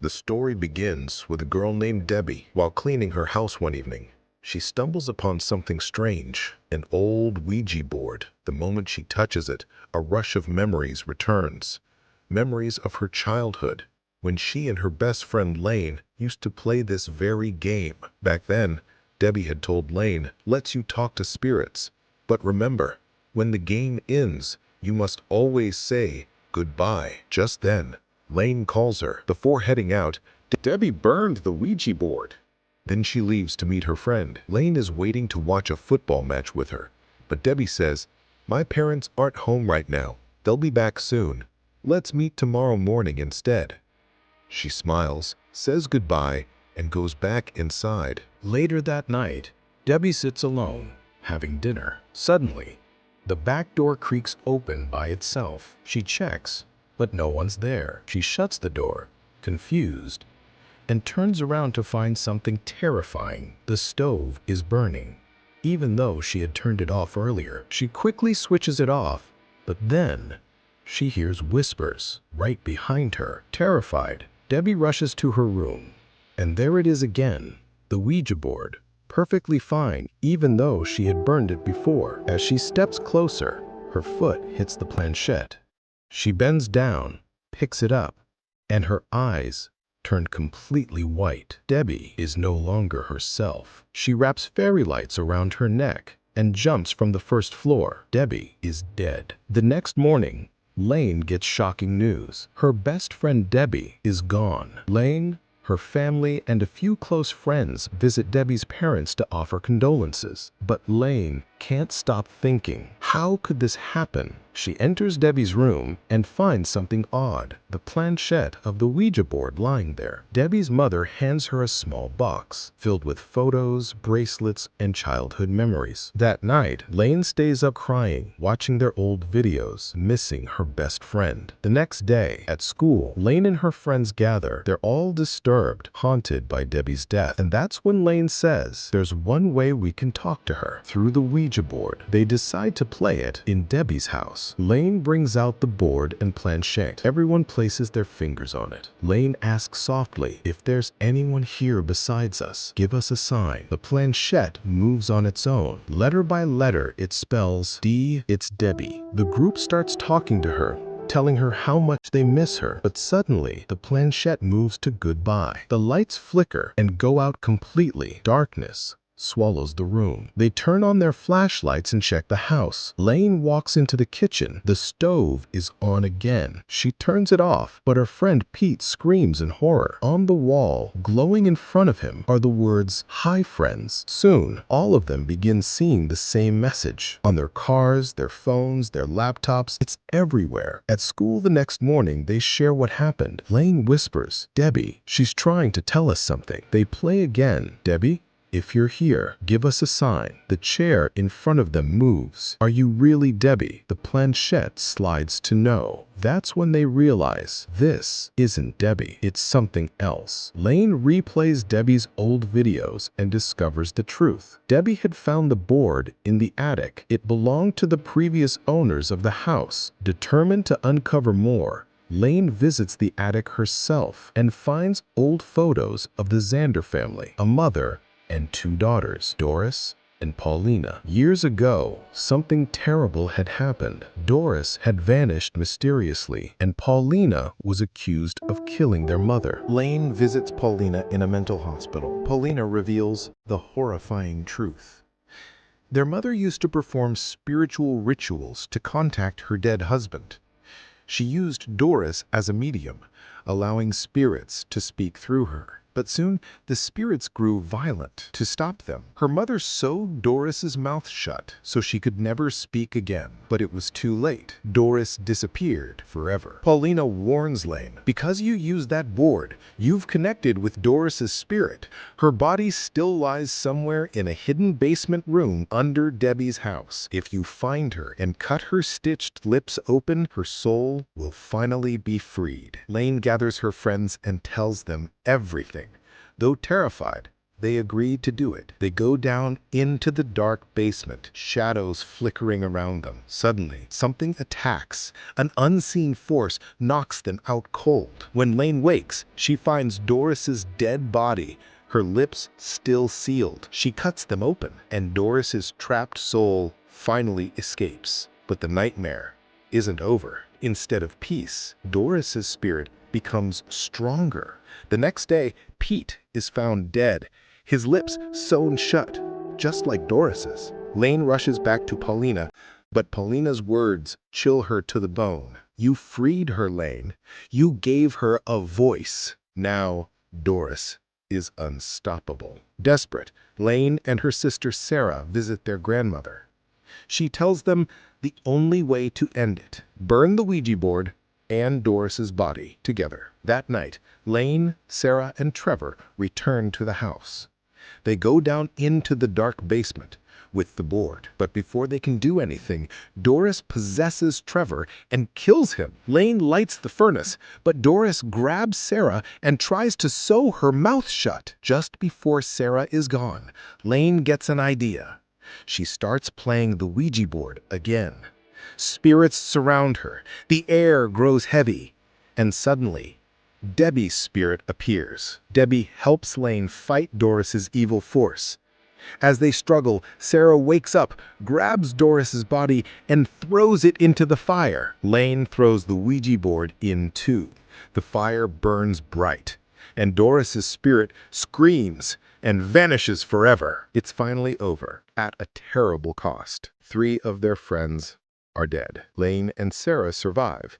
The story begins with a girl named Debbie. While cleaning her house one evening, she stumbles upon something strange, an old Ouija board. The moment she touches it, a rush of memories returns. Memories of her childhood, when she and her best friend Lane used to play this very game. Back then, Debbie had told Lane, "Lets you talk to spirits. But remember, when the game ends, you must always say goodbye." Just then, Lane calls her. Before heading out, Debbie burned the Ouija board. Then she leaves to meet her friend. Lane is waiting to watch a football match with her, but Debbie says, "My parents aren't home right now. They'll be back soon. Let's meet tomorrow morning instead." She smiles, says goodbye, and goes back inside. Later that night, Debbie sits alone, having dinner. Suddenly, the back door creaks open by itself. She checks, but no one's there. She shuts the door, confused, and turns around to find something terrifying. The stove is burning, even though she had turned it off earlier. She quickly switches it off, but then she hears whispers right behind her. Terrified, Debbie rushes to her room, and there it is again, the Ouija board, perfectly fine, even though she had burned it before. As she steps closer, her foot hits the planchette. She bends down, picks it up, and her eyes turn completely white. Debbie is no longer herself. She wraps fairy lights around her neck and jumps from the first floor. Debbie is dead. The next morning, Lane gets shocking news. Her best friend Debbie is gone. Lane, her family, and a few close friends visit Debbie's parents to offer condolences. But Lane can't stop thinking, how could this happen? She enters Debbie's room and finds something odd, the planchette of the Ouija board lying there. Debbie's mother hands her a small box filled with photos, bracelets, and childhood memories. That night, Lane stays up crying, watching their old videos, missing her best friend. The next day, at school, Lane and her friends gather. They're all disturbed, haunted by Debbie's death. And that's when Lane says, "There's one way we can talk to her, through the Ouija board." They decide to play it in Debbie's house. Lane brings out the board and planchette. Everyone places their fingers on it. Lane asks softly, "If there's anyone here besides us, give us a sign." The planchette moves on its own. Letter by letter, it spells D. It's Debbie. The group starts talking to her, telling her how much they miss her. But suddenly, the planchette moves to goodbye. The lights flicker and go out completely. Darkness swallows the room. They turn on their flashlights and check the house. Lane walks into the kitchen. The stove is on again. She turns it off, but her friend Pete screams in horror. On the wall, glowing in front of him, are the words, "Hi, friends." Soon, all of them begin seeing the same message. On their cars, their phones, their laptops, it's everywhere. At school the next morning, they share what happened. Lane whispers, "Debbie, she's trying to tell us something." They play again. "Debbie, if you're here, give us a sign." The chair in front of them moves. "Are you really Debbie?" The planchette slides to no. That's when they realize this isn't Debbie, it's something else. Lane replays Debbie's old videos and discovers the truth. Debbie had found the board in the attic. It belonged to the previous owners of the house. Determined to uncover more, Lane visits the attic herself and finds old photos of the Xander family, a mother and two daughters, Doris and Paulina. Years ago, something terrible had happened. Doris had vanished mysteriously, and Paulina was accused of killing their mother. Lane visits Paulina in a mental hospital. Paulina reveals the horrifying truth. Their mother used to perform spiritual rituals to contact her dead husband. She used Doris as a medium, allowing spirits to speak through her. But soon, the spirits grew violent. To stop them, her mother sewed Doris's mouth shut so she could never speak again. But it was too late. Doris disappeared forever. Paulina warns Lane, "Because you used that board, you've connected with Doris's spirit. Her body still lies somewhere in a hidden basement room under Debbie's house. If you find her and cut her stitched lips open, her soul will finally be freed." Lane gathers her friends and tells them everything. Though terrified, They agree to do it. They go down into the dark basement, shadows flickering around them. Suddenly, something attacks. An unseen force knocks them out cold. When Lane wakes, she finds Doris's dead body, her lips still sealed. She cuts them open, and Doris's trapped soul finally escapes. But the nightmare isn't over. Instead of peace, Doris's spirit becomes stronger. The next day, Pete is found dead, his lips sewn shut, just like Doris's. Lane rushes back to Paulina, but Paulina's words chill her to the bone. You freed her, Lane. You gave her a voice. Now, Doris is unstoppable. Desperate, Lane and her sister Sarah visit their grandmother. She tells them the only way to end it: burn the Ouija board and Doris's body together. That night, Lane, Sarah, and Trevor return to the house. They go down into the dark basement with the board. But before they can do anything, Doris possesses Trevor and kills him. Lane lights the furnace, but Doris grabs Sarah and tries to sew her mouth shut. Just before Sarah is gone, Lane gets an idea. She starts playing the Ouija board again. Spirits surround her, the air grows heavy, and suddenly, Debbie's spirit appears. Debbie helps Lane fight Doris's evil force. As they struggle, Sarah wakes up, grabs Doris's body, and throws it into the fire. Lane throws the Ouija board in too. The fire burns bright, and Doris's spirit screams and vanishes forever. It's finally over, at a terrible cost. 3 of their friends are dead. Lane and Sarah survive,